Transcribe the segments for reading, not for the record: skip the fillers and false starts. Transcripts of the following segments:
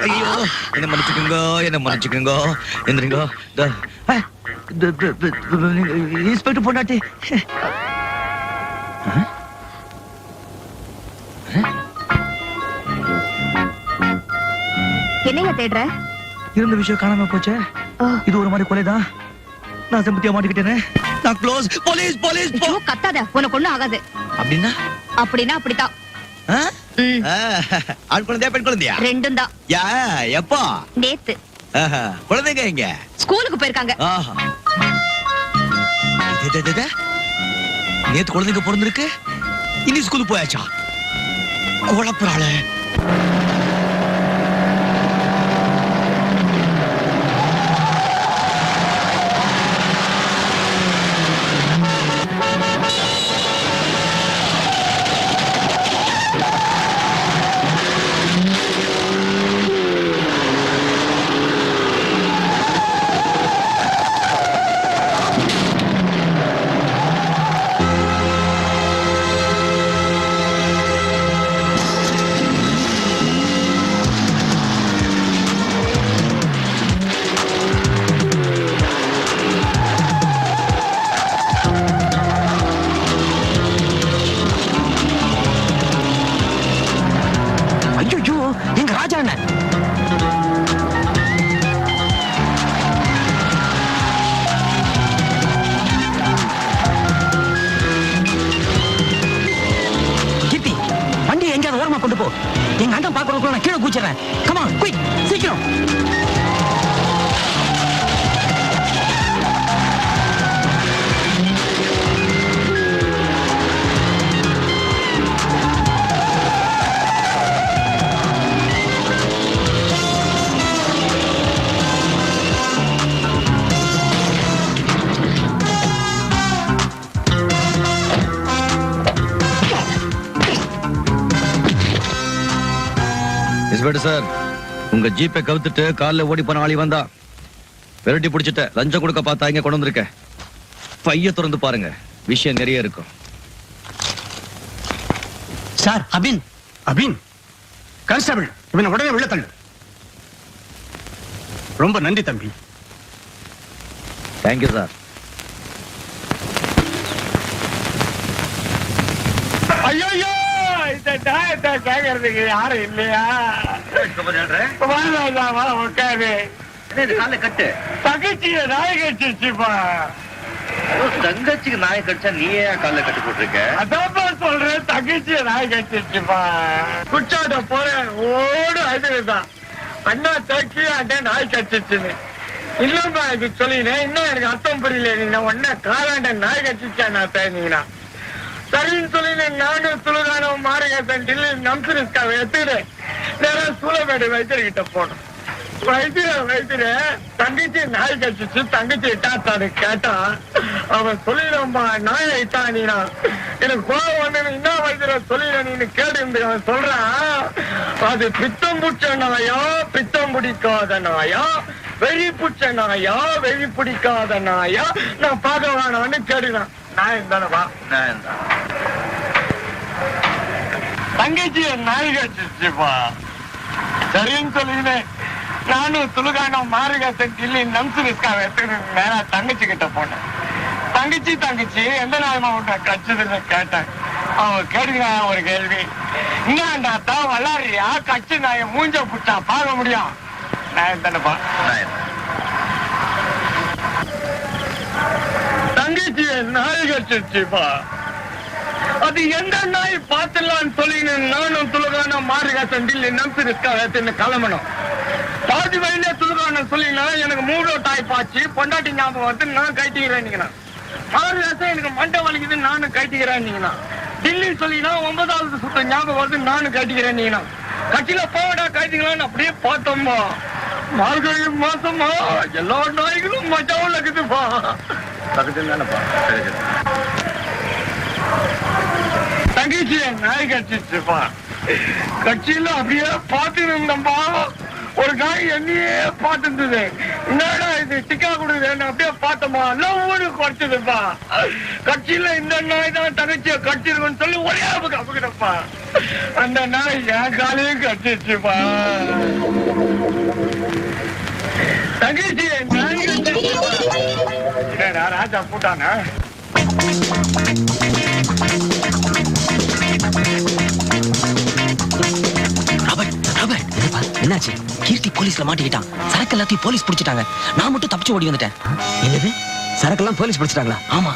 ஐயோ என்ன மன்னிச்சுக்குங்க எந்திரிங்க இன்ஸ்பெக்டர் பொண்டாட்டி என்னைய தேடுற? இருந்த விஷயம் காணாம போச்சே. இது ஒரு மாதிரி கொலைதான். நான் செம்பத்தியா மாட்டிக்கிட்டேனே. நான் க்ளோஸ். Police police. கத்தாத, உனக்கு ஒண்ணும் ஆகாது. அப்படின்னா அப்படித்தான். ஆண் குழந்தையா பெண் குழந்தையா? ரெண்டும் தான். எப்போ? நேத்து. குழந்தைங்க எங்க? ஸ்கூலுக்கு போயிருக்காங்க. நேத்து குழந்தைங்க பிறந்திருக்கு, இனி ஸ்கூலுக்கு போயாச்சா? குழப்பறாளே. எங்க ராஜா அண்ணன் கீர்த்தி, வண்டி எங்கேயாவது ஓரமா கொண்டு போ. எங்க அண்ணன் பாக்குறதுக்குள்ள நான் கீழே கூச்சிடுறேன். கமா குயிக், சீக்கிரம். சார், உங்க ஜீப்பை கவுத்துட்டு கால்ல ஓடி போன ஆளி வந்தா விரட்டி பிடிச்சிட்ட. லஞ்சம் கொடுக்க பார்த்தா இங்க கொண்டு வந்திருக்க. பைய திறந்து பாருங்க, விஷயம் நிறைய இருக்கும். சார், அபின் கான்ஸ்டபிள், இவனை உடனே உள்ள தள்ளு. ரொம்ப நன்றி தம்பி. Thank you sir. ஐயோ, கேக்குறதுக்கு யாரும் இல்லையா? உட்காரு. கட்டு. தங்கச்சிய நாய் கடிச்சிருச்சுப்பா. தங்கச்சிக்கு நாய் கடிச்சா நீ ஏன் கால கட்டு போட்டிருக்க? அதான் சொல்றேன், தங்கச்சிய நாய் கடிச்சிருச்சுப்பா. குச்சாட்ட போறேன், ஓடு அதுதான் அண்ணா தக்கி அண்ணா நாய் கடிச்சிருச்சுன்னு. இல்லப்பா இது சொல்லினேன், இன்னும் எனக்கு அர்த்தம் புரியல. நீங்க ஒன்ன காலாண்ட நாய் கடிச்சிச்சா நான் தேனீங்கன்னா சரின்னு சொல்லி நானும் சுழுகானம் மாரகத்தன் டில்லி நம்சரிஸ்காவை எடுத்துக்கிறேன். நேரம் சூளமேடு வைத்தியர்கிட்ட போனோம். வைத்தியர தங்கச்சி நாய் கடிச்சிச்சு, தங்கச்சி இட்டாத்தாரு கேட்டா அவன் சொல்லிடும்பா நாயை இட்டானா. எனக்கு கோவம் வந்து என்ன வைத்தியர சொல்லிடு கேட்டு அவன் சொல்றான், அது பித்தம் புடிச்ச நாயா பித்தம் பிடிக்காத நாயா, வெறி புடிச்ச நாயா வெறி பிடிக்காத நாயா, நான் பார்க்க வேணான்னு கேடுறான். நாயம் தானப்பா, நாயம் தான். தங்கச்சிய நாய் கடிச்சிச்சுப்பா. சரின்னு சொல்லினேன். நானும் துளுகானம் மாறுகாசன் டில்லி நம்சரிஸ்காவை எடுத்துக்கிட்டு நேரா தங்கச்சி கிட்ட போனேன். தங்கச்சி எந்த நாயமா உன்னை கடிச்சதுன்னு கேட்டேன். அவன் கேட்டுக்கிறான் ஒரு கேள்வி, என்னண்டா தான் வளாரியா கட்சி நாய மூஞ்ச புட்டா பார்க்க முடியும். நாயம் தானப்பா, நாயம். தங்கச்சிய நாய் கடிச்சிருச்சுப்பா. அது எந்த நாய் பார்த்துலான்னு சொல்லி நானும் துளுகான மாறுகாசன் டில்லி நம்சரிஸ்காவை கிளம்பணும். பாதி வயலே துளுகானம் சொல்லினா எனக்கு மூடோ டாய் பாச்சு பொண்டாட்டி ஞாபகம் வந்து நான் கைட்டிக்கிறேன். மாறுகாசம் எனக்கு மண்டை வலிக்குது நானும் கைட்டிக்கிறேன். டில்லி சொல்லினா 9வது சுத்த ஞாபகம் வருது நானும் கைட்டிக்கிறேன். கட்சியில போவடா கைட்டிக்கலான்னு அப்படியே பார்த்தோம்பா. மார்கழி மாசமா எல்லா நாய்களும் மஜாவும் இருக்குதுப்பா. தங்கச்சிய நாய் கடிச்சிச்சுப்பா. கட்சியில அப்படியே பார்த்து இருந்தப்பா. ஒரு நாய் என்னையே பார்த்துருந்தது. என்னடா இது டிக்கா கொடுக்குது அப்படியே பார்த்தோமா லவ்னு குறைச்சதுப்பா. கட்சியில இந்த நாய் தான் தங்கச்சிய கட்சிருக்குன்னு சொல்லி ஒரே அப்புக்கிட்டப்பா. அந்த நாய் என் காலையும் கட்டிச்சுப்பா. தங்கச்சி நாய் என்னடா ராஜா போட்டானா? என்னாச்சு? கீர்த்தி போலீஸ்ல மாட்டிக்கிட்டான். சரக்கு எல்லாத்தையும் போலீஸ் பிடிச்சிட்டாங்க. நான் மட்டும் தப்பிச்சு ஓடி வந்துட்டேன். என்னது? சரக்கெல்லாம் போலீஸ் பிடிச்சிட்டாங்களா? ஆமா.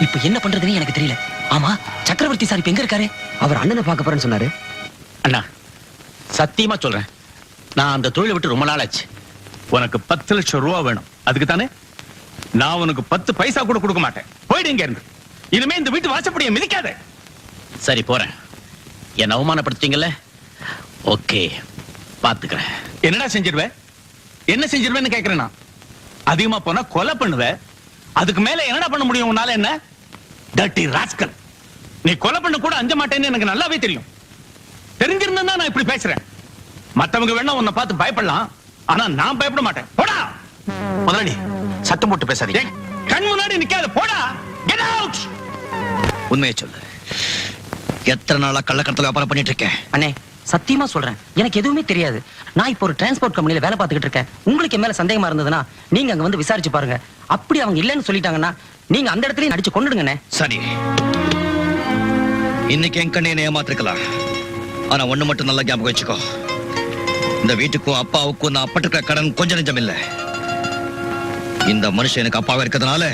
இப்ப என்ன பண்றதுன்னு எனக்கு தெரியல. ஆமா, சக்கரவர்த்தி சார் இப்ப எங்க இருக்காரு? அவர் அண்ணனை பார்க்க போறேன்னு சொன்னாரு. அண்ணா சத்தியமா சொல்றேன், நான் அந்த தொழிலை விட்டு ரொம்ப நாள் ஆச்சு. உனக்கு 10 லட்சம் ரூபா வேணும், அதுக்கு தானே? நான் உனக்கு 10 பைசா கூட கொடுக்க மாட்டேன். போயிடு இங்க இருந்து. இனிமே இந்த வீட்டு வாசப்படியை மிதிக்காத. சரி போறேன். என்ன அவமானப்படுத்தீங்கல்ல? ஓகே, பாத்துக்கிறேன். என்னடா செஞ்சிருவ? என்ன செஞ்சிருவேன்னு கேக்குறேன். நான் அதிகமா போனா கொலை பண்ணுவ. அதுக்கு மேல என்னடா பண்ண முடியும் உன்னால? என்ன டர்ட்டி ராஸ்கல், நீ கொலை பண்ண கூட அஞ்ச மாட்டேன்னு எனக்கு நல்லாவே தெரியும். தெரிஞ்சிருந்தா நான் இப்படி பேசுறேன். மத்தவங்க வேணா உன்னை பார்த்து பயப்படலாம், ஆனா நான் பயப்பட மாட்டேன். போடா முதலாளி, சத்தம் போட்டு பேசாதீங்க. கண் முன்னாடி நிக்காத, போடா. Get out. உண்மையை சொல்லு, எத்தனை நாளா கள்ளக்கடத்தல் வியாபாரம் பண்ணிட்டு இருக்கேன்? அண்ணே சத்தியமா சொல்றேன், எனக்கு எதுவுமே தெரியாது. நான் இப்போ ஒரு டிரான்ஸ்போர்ட் கம்பெனில வேலை பார்த்துக்கிட்டு இருக்கேன். உங்களுக்கு என் மேல சந்தேகமா இருந்ததுன்னா நீங்க அங்க வந்து விசாரிச்சு பாருங்க. அப்படி அவங்க இல்லைன்னு சொல்லிட்டாங்கன்னா நீங்க அந்த இடத்துலயே அடிச்சு கொண்டுடுங்கண்ணே. சரி, இன்னைக்கு என் கண்ணை ஏமாத்திருக்கலாம், ஆனா ஒண்ணு மட்டும் நல்லா ஞாபகம் வச்சுக்கோ. இந்த வீட்டுக்கும் அப்பாவுக்கும் நான் அப்பட்டிருக்கிற கடன் கொஞ்சம் நெஞ்சம் இல்ல. இந்த மனுஷன் எனக்கு அப்பாவா இருக்கிறதுனால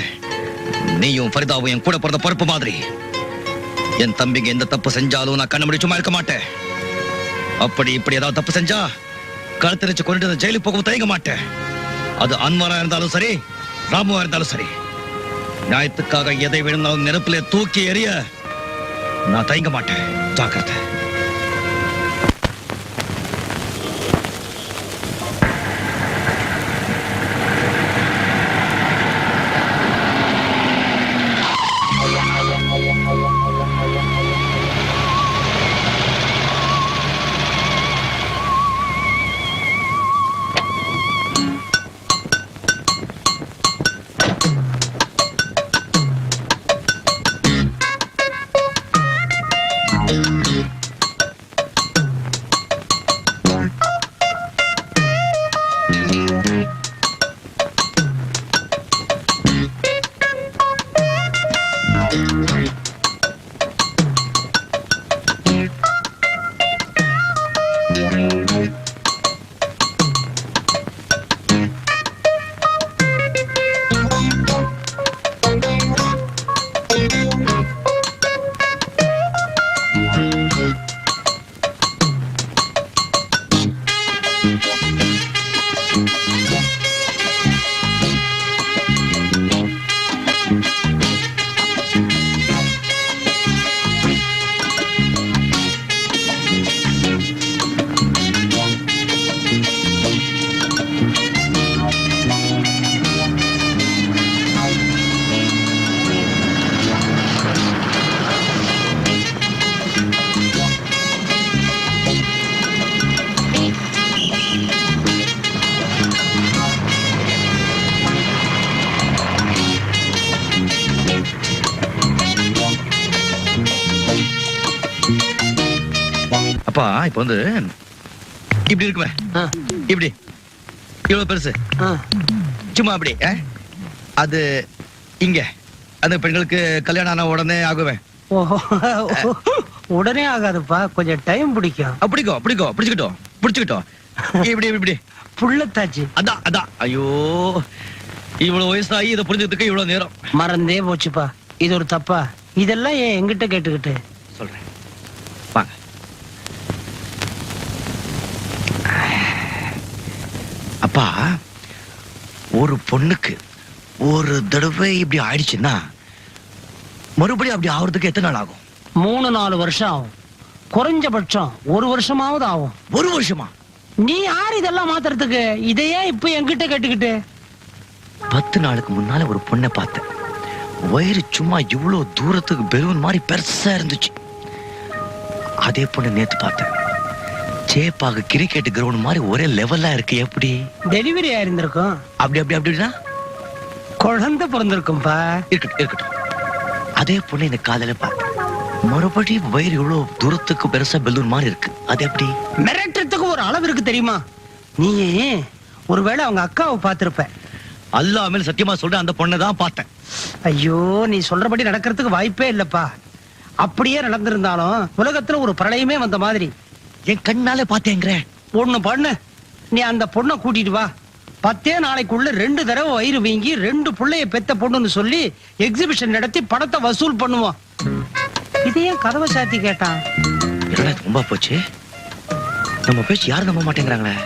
நீயும் ஃபரிதாவும் என் கூட பிறந்த பொறுப்பு மாதிரி. என் தம்பிங்க எந்த தப்பு செஞ்சாலும் நான் கண்ண முடி சும்மா இருக்க மாட்டேன். அப்படி இப்படி ஏதாவது தப்பு செஞ்சா கழுத்தரிச்சு கொண்டு ஜெயிலுக்கு போக தயங்க மாட்டேன். அது அன்வரா இருந்தாலும் சரி, ராமுவா இருந்தாலும் சரி. நியாயத்துக்காக எதை வேணும்னாலும் நெருப்பிலே தூக்கி எறிய நான் தயங்க மாட்டேன். ஜாக்கிரதை. அப்பா இப்ப வந்து இப்படி இருக்குமே, இப்படி இவ்வளவு பெருசு, சும்மா அப்படி. அது இங்க அந்த பெண்களுக்கு கல்யாணம் ஆன உடனே ஆகுவேன். உடனே ஆகாதுப்பா, கொஞ்சம் டைம் பிடிக்கும். பிடிக்கும் பிடிக்கும், பிடிச்சுக்கிட்டோம் பிடிச்சுக்கிட்டோம். இப்படி இப்படி புள்ளத்தாச்சு. அதான் அதான். ஐயோ, இவ்வளவு வயசாகி இதை புரிஞ்சதுக்கு இவ்வளவு நேரம். மறந்தே போச்சுப்பா, இது ஒரு தப்பா? இதெல்லாம் ஏன் எங்கிட்ட கேட்டுக்கிட்டு? சொல்றேன் வாங்க. அப்பா, ஒரு பொண்ணுக்கு ஒரு தடவை இப்படி ஆயிடுச்சுன்னா மறுபடியும் அப்படி ஆகுறதுக்கு எத்தனை நாள் ஆகும்? 3-4 வருஷம் ஆகும். குறைஞ்சபட்சம் 1 வருஷமாவது ஆகும். 1 வருஷமா? நீ யாரு இதெல்லாம் மாத்துறதுக்கு? இதையே இப்ப என்கிட்ட கேட்டுக்கிட்டு? 10 நாளுக்கு முன்னால ஒரு பொண்ணை பார்த்தேன். வயிறு சும்மா இவ்வளவு தூரத்துக்கு பெலூன் மாதிரி பெருசா இருந்துச்சு. அதே பொண்ணு நேத்து பார்த்தேன். சேப்பாக கிரிக்கெட் கிரவுண்ட் மாதிரி ஒரே லெவலா இருக்கு. எப்படி டெலிவரி ஆயிருந்திருக்கும். அப்படின்னா குழந்தை பிறந்திருக்கும்பா. இருக்கட்டும் இருக்கட்டும். அதே பொண்ணு இந்த காதல பார்த்தேன். மறுபடியும் வயிறு இவ்வளவு தூரத்துக்கு பெருசா பெலூன் மாதிரி இருக்கு. அது எப்படி? மிரட்டுறதுக்கு ஒரு அளவு இருக்கு தெரியுமா? நீ ஒருவேளை அவங்க அக்காவை பார்த்திருப்ப. அல்லாஹ் மேல சத்தியமா சொல்றேன், அந்த பொண்ணை தான் பார்த்தேன். ஐயோ, நீ சொல்றபடி நடக்கிறதுக்கு வாய்ப்பே இல்லப்பா. அப்படியே நடந்திருந்தாலும் உலகத்துல ஒரு பிரளயமே வந்த மாதிரி. என் கண்ணாலே பார்த்தேங்கிற. ஒண்ணு பண்ணு, நீ அந்த பொண்ணை கூட்டிட்டு வா. 10 நாளைக்குள்ள 2 தடவை வயிறு வீங்கி 2 புள்ளைய பெத்த பொண்ணுன்னு சொல்லி எக்ஸிபிஷன் நடத்தி பணத்தை வசூல் பண்ணுவோம். இதையே கதவை சாத்தி கேட்டான். ரொம்ப போச்சு. நம்ம பேச்சு யாரும் நம்ப மாட்டேங்கிறாங்களே.